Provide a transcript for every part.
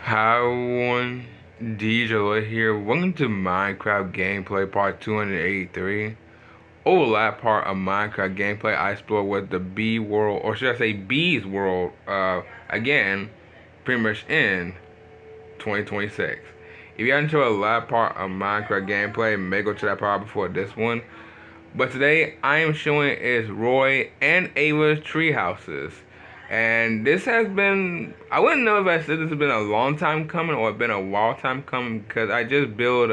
Hi everyone, DJ here. Welcome to Minecraft gameplay part 283. Over the last part of Minecraft gameplay, I explored with the B world, or should I say B's world, again, pretty much in 2026. If you haven't enjoyed the last part of Minecraft gameplay, maybe go to that part before this one. But today I am showing is Roy and Ava's Tree Houses. And this has been, I wouldn't know if I said this has been a long time coming or been a while time coming because I just built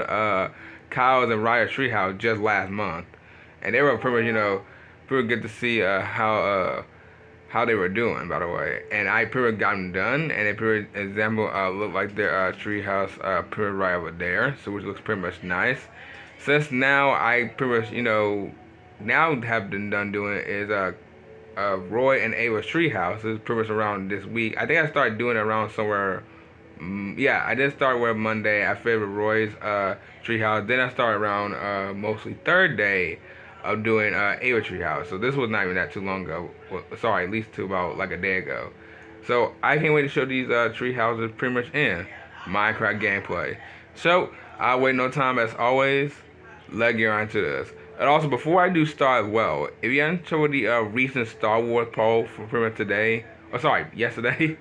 Kyle's and Raya's treehouse just last month. And they were pretty much, pretty good to see how they were doing, by the way. And I pretty much got them done, and they pretty example look like their treehouse pretty right over there, so which looks pretty much nice. Since now I pretty much, now have been done doing is Roy and Ava's treehouse is pretty much around this week. I think I started doing it around somewhere. Yeah, I did start with Monday. I favored Roy's treehouse. Then I started around mostly third day of doing Ava Tree House. So this was not even that too long ago. Well, sorry, at least to about like a day ago. So I can't wait to show these tree houses pretty much in Minecraft gameplay. So I'll wait no time as always. Let's get on to this. And also before I do start as well, if you haven't showed the recent Star Wars poll for pretty much today, or sorry, yesterday,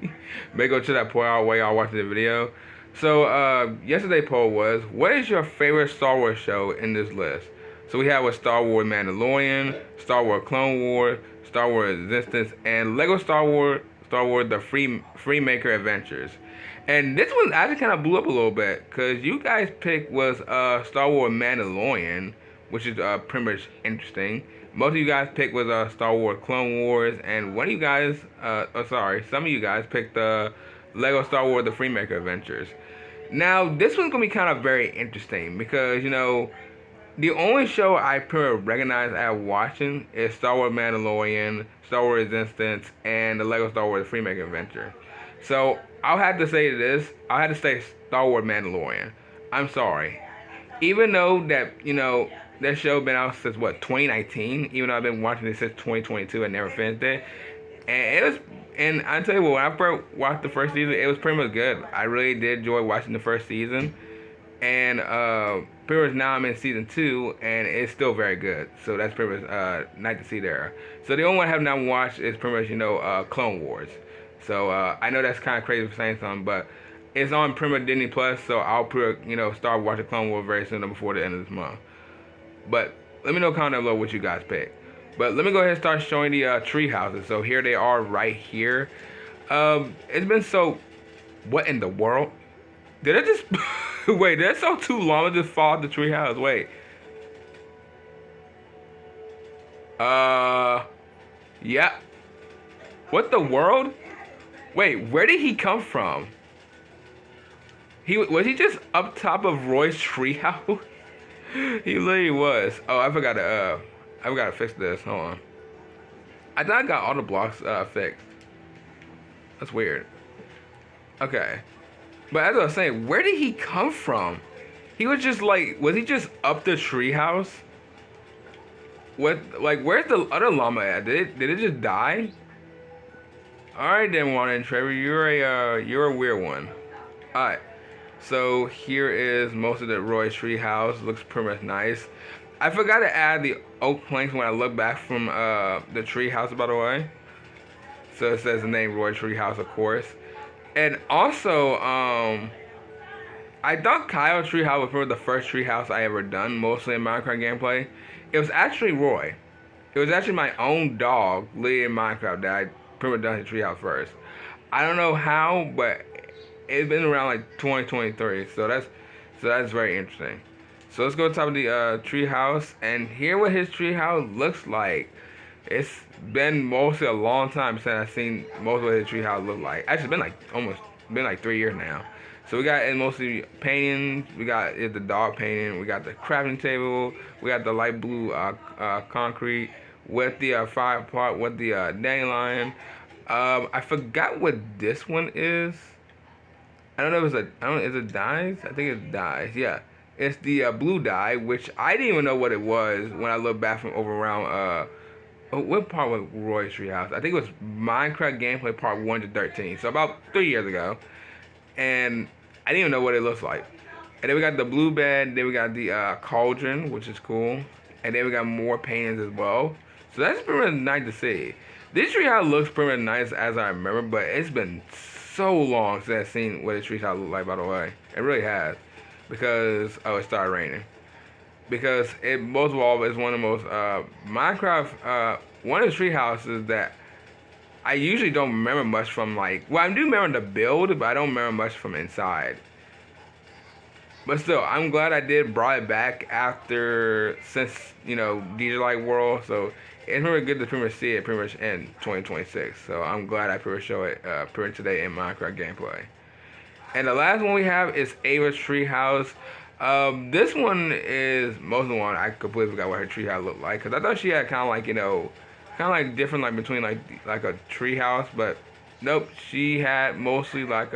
maybe go to that poll out while y'all watching the video. So yesterday poll was, what is your favorite Star Wars show in this list? So we have with Star Wars Mandalorian, Star Wars Clone Wars, Star Wars Resistance, and Lego Star Wars The Freemaker Adventures. And this one actually kind of blew up a little bit because you guys picked was Star Wars Mandalorian, which is pretty much interesting. Most of you guys picked was Star Wars Clone Wars, and one of you guys, some of you guys picked Lego Star Wars The Freemaker Adventures. Now, this one's gonna be kind of very interesting because the only show I pretty recognize as watching is Star Wars Mandalorian, Star Wars Resistance, and the Lego Star Wars The Freemaker Adventure. So I'll have to say this. I'll have to say Star Wars Mandalorian. I'm sorry. Even though that, that show been out since what, 2019? Even though I've been watching it since 2022 and never finished it. And it was, and I tell you what, when I first watched the first season, it was pretty much good. I really did enjoy watching the first season. And pretty much now I'm in season 2, and it's still very good. So that's pretty much nice to see there. So the only one I have not watched is pretty much Clone Wars. So I know that's kind of crazy for saying something, but it's on pretty much Disney Plus. So I'll start watching Clone Wars very soon before the end of this month. But let me know comment down below what you guys pick. But let me go ahead and start showing the tree houses. So here they are right here. It's been so. What in the world? Did I just wait? Did I saw two llamas just fall off the treehouse? Wait. Yeah. What the world? Wait, where did he come from? Was he just up top of Roy's treehouse? He literally was. Oh, I forgot to fix this. Hold on. I thought I got all the blocks fixed. That's weird. Okay. But as I was saying, where did he come from? He was just like, was he just up the treehouse? What, like, where's the other llama at? Did it just die? Alright then, Juan and Trevor, you're a weird one. Alright. So here is most of the Roy's tree house. Looks pretty much nice. I forgot to add the oak planks when I look back from the tree house, by the way. So it says the name Roy Tree House, of course. And also, I thought Kyle Treehouse was probably the first treehouse I ever done, mostly in Minecraft gameplay. It was actually Roy. It was actually my own dog, Lee in Minecraft, that I pretty much done his treehouse first. I don't know how, but it's been around like 2023, so that's very interesting. So let's go to top of the treehouse, and here what his treehouse looks like. It's been mostly a long time since I've seen most of what his treehouse look like. Actually, it's been like 3 years now. So we got mostly paintings. We got the dog painting. We got the crafting table. We got the light blue concrete with the fire pot with the dandelion. I forgot what this one is. I don't know if it's is it dyes? I think it's dyes. Yeah, it's the blue dye, which I didn't even know what it was when I looked back from over around what part was Roy's Treehouse? I think it was Minecraft Gameplay Part 1 to 13. So about 3 years ago. and I didn't even know what it looks like. And then we got the blue bed. Then we got the cauldron, which is cool. And then we got more paintings as well. So that's pretty much nice to see. This treehouse looks pretty much nice as I remember, but it's been so long since I've seen what a treehouse looks like. By the way, it really has, because it started raining. Because it most of all is one of the most Minecraft one of the tree houses that I usually don't remember much from. Like, well, I do remember the build, but I don't remember much from inside. But still, I'm glad I did brought it back after, since, DJ Light World. So it's really good to pretty much see it pretty much in 2026. So I'm glad I pretty much show it pretty much today in Minecraft gameplay. And the last one we have is Ava Tree House. This one is most of the one I completely forgot what her tree house looked like, because I thought she had kind of like, kind of like different, like between like a tree house, but nope, she had mostly like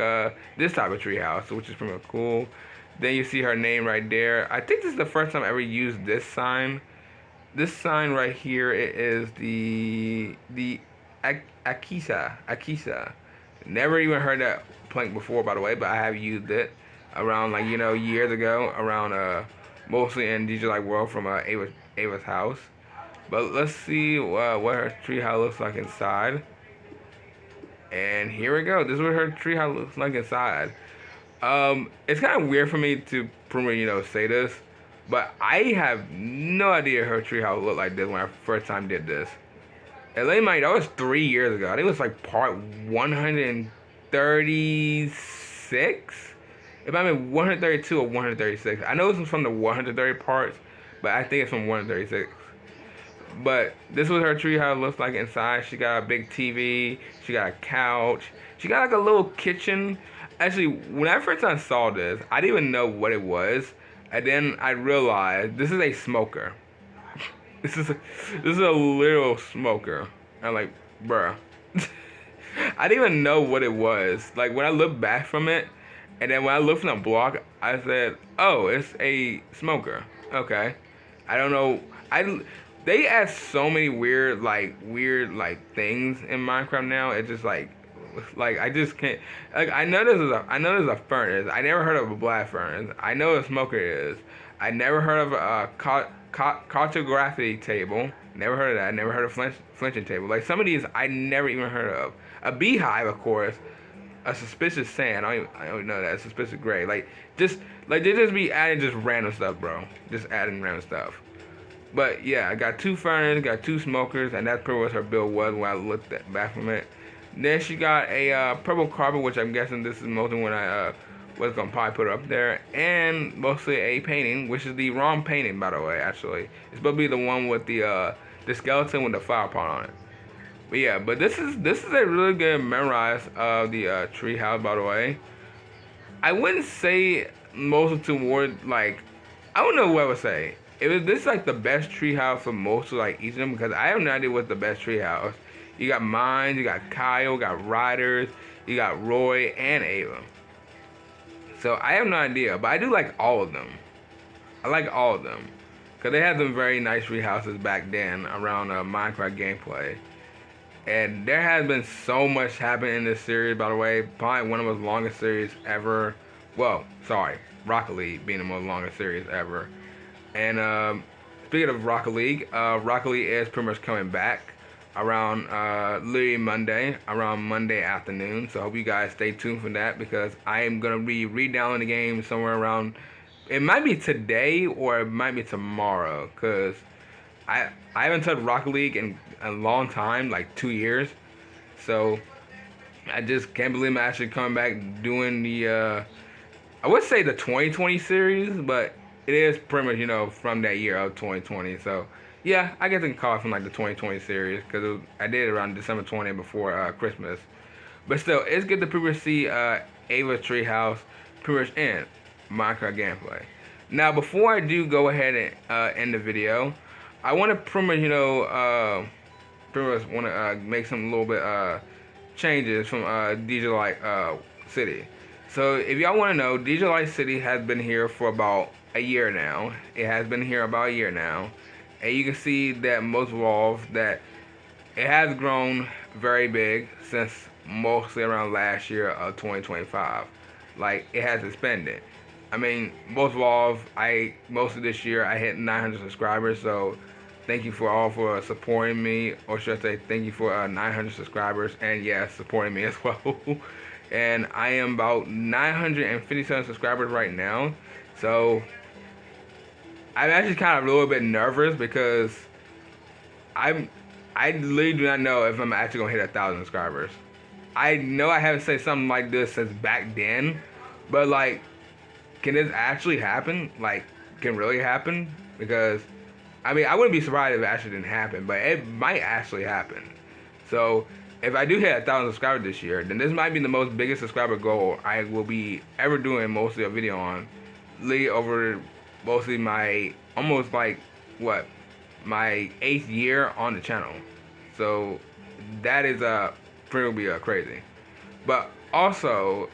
this type of tree house, which is pretty cool. Then you see her name right there. I think this is the first time I ever used this sign. This sign right here, it is the Akisa. Never even heard that plank before, by the way, but I have used it around, like, years ago, around mostly in DJ Light World from Ava's house. But let's see what her treehouse looks like inside. And here we go. This is what her treehouse looks like inside. It's kind of weird for me to say this, but I have no idea her treehouse looked like this when I first time did this. And let me mind, that was 3 years ago. I think it was like part 136. It might have been 132 or 136. I know this was from the 130 parts, but I think it's from 136. But this was her treehouse looks like inside. She got a big TV. She got a couch. She got like a little kitchen. Actually, when I first time saw this, I didn't even know what it was. And then I realized this is a smoker. This is a little smoker. I'm like, bruh. I didn't even know what it was. Like, when I looked back from it, and then when I looked from the block, I said, oh, it's a smoker. Okay. I don't know. They add so many weird things in Minecraft now. It's just like I just can't. Like, I know there's a furnace. I never heard of a blast furnace. I know what a smoker is. I never heard of a cartography table. Never heard of that. Never heard of flinching table. Like, some of these I never even heard of. A beehive, of course. A suspicious sand. I don't know that. A suspicious gray. Like, they just be adding just random stuff, bro. Just adding random stuff. But yeah, I got 2 furnaces, got 2 smokers, and that's pretty much her build was when I looked back from it. Then she got a purple carpet, which I'm guessing this is mostly when I was gonna probably put her up there, and mostly a painting, which is the wrong painting, by the way. Actually, it's supposed to be the one with the skeleton with the fire pot on it. But yeah, but this is a really good memorize of the tree house, by the way. I wouldn't say most toward, like, I don't know what I would say. This is like the best treehouse for most of like each of them, because I have no idea what's the best treehouse. You got mine, you got Kyle, you got Riders, you got Roy and Ava. So I have no idea, but I do like all of them. I like all of them, because they had some very nice treehouses back then around Minecraft gameplay. And there has been so much happening in this series, by the way. Probably one of the most longest series ever. Well, sorry, Rocket League being the most longest series ever. And speaking of Rocket League is pretty much coming back around literally around Monday afternoon. So I hope you guys stay tuned for that, because I am going to be re-downloading the game somewhere around, it might be today or it might be tomorrow, because I haven't touched Rocket League in a long time, like 2 years. So I just can't believe I'm actually coming back doing the, I would say the 2020 series, but it is pretty much, from that year of 2020. So yeah, I guess I can call it from like the 2020 series, because I did it around December 20th before Christmas. But still, it's good to pretty much see Ava Tree House pretty much in Minecraft gameplay. Now, before I do go ahead and end the video, I want to pretty much, make some little bit changes from DJ Light City. So if y'all want to know, DJ Light City has been here for about a year now. It has been here about a year now. And you can see that most of all that it has grown very big since mostly around last year of 2025. like it has expanded. I mean, most of all, most of this year I hit 900 subscribers. So thank you for all for supporting me, or should I say, thank you for 900 subscribers, and yes, supporting me as well. And I am about 957 subscribers right now. So I'm actually kind of a little bit nervous because I'm I literally do not know if I'm actually gonna hit 1,000 subscribers. I know I haven't said something like this since back then, but like, can this actually happen? Like, can really happen? Because I mean, I wouldn't be surprised if it actually didn't happen, but it might actually happen. So if I do hit 1,000 subscribers this year, then this might be the most biggest subscriber goal I will be ever doing mostly a video on. Literally over mostly my almost like what, my 8th year on the channel. So that is pretty crazy. But also,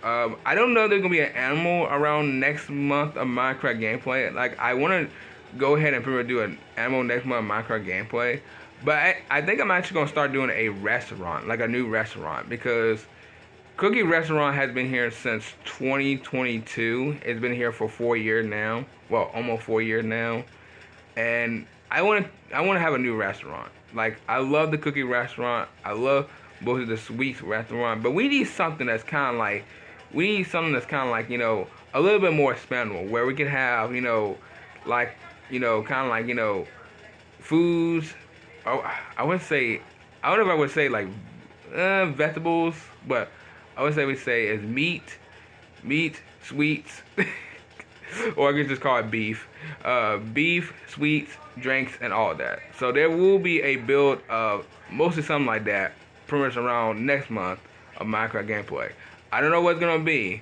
I don't know if there's gonna be an animal around next month of Minecraft gameplay. Like, I want to go ahead and pretty much do an animal next month of Minecraft gameplay. But I think I'm actually gonna start doing a restaurant, like a new restaurant, because Cookie Restaurant has been here since 2022. It's been here for 4 years now. Well, almost 4 years now. And I want to have a new restaurant. Like, I love the Cookie Restaurant. I love both of the Sweets Restaurant. But we need something that's kind of like, a little bit more expandable, where we can have, like, kind of like, foods. Oh, I would say, I don't know if I would say like vegetables, but I would say we say is meat, sweets, or I could just call it beef. Beef, sweets, drinks, and all that. So there will be a build of mostly something like that, pretty much around next month of Minecraft gameplay. I don't know what it's gonna be,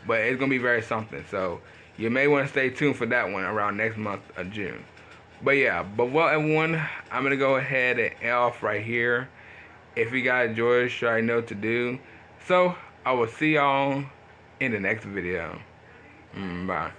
but it's gonna be very something. So you may want to stay tuned for that one around next month of June. But yeah, but well, everyone, I'm gonna go ahead and end off right here. If you guys enjoyed, sure I know what to do. So I will see y'all in the next video. Bye.